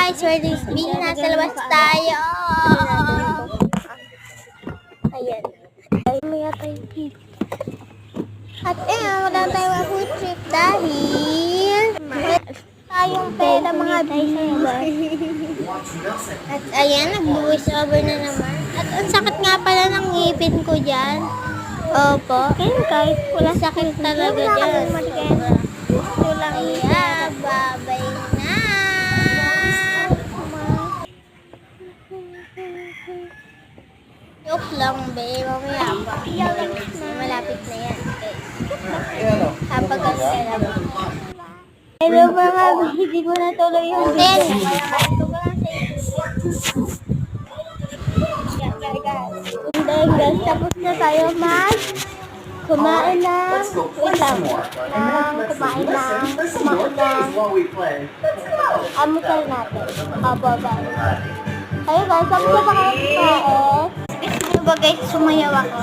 guys, we're this being nasa labas tayo. Ayan. May tayo dito. At wala tayong food trip dahil tayong pera mga viewers. At ayan, nag-voice over na naman. At ang sakit nga pala ng ngipin ko dyan. Opo. Kaya guys, wala sakit talaga dyan. Ito lang yan. Babay na. Joke lang, be. Mamaya pa. Malapit na yan. Kapag ang sila mo. Hello mga, hindi mo na tuloy yung video. And guys, tapos na tayo kumain na. Wait lang. Kumain na. Amusal natin. Bye. Ayun guys, tapos na pa kayo kumain. Gusto ba guys, sumayaw ako?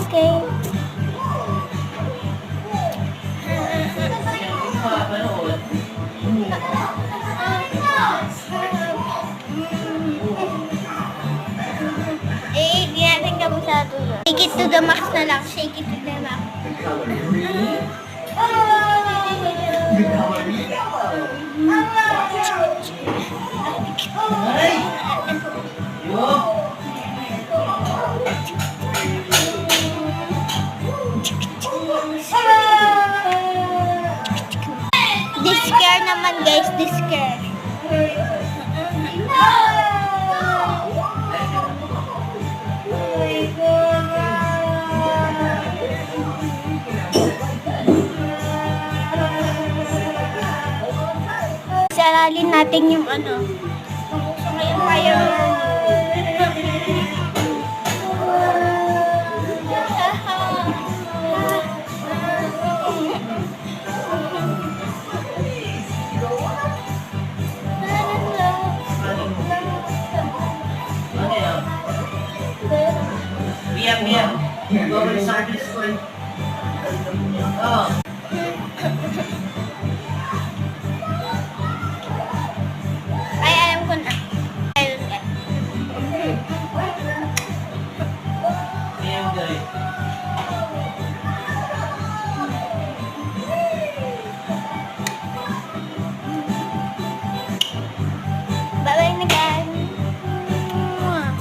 Okay. Di natin kabusado yun. Shake it to the max na lang. Shake it to the max. Discare naman guys, discare. Saralin natin yung ano. So ngayon tayo Mia. Go with Sergeant's foot. Oh. ay alam ko na. Ayun. Mia,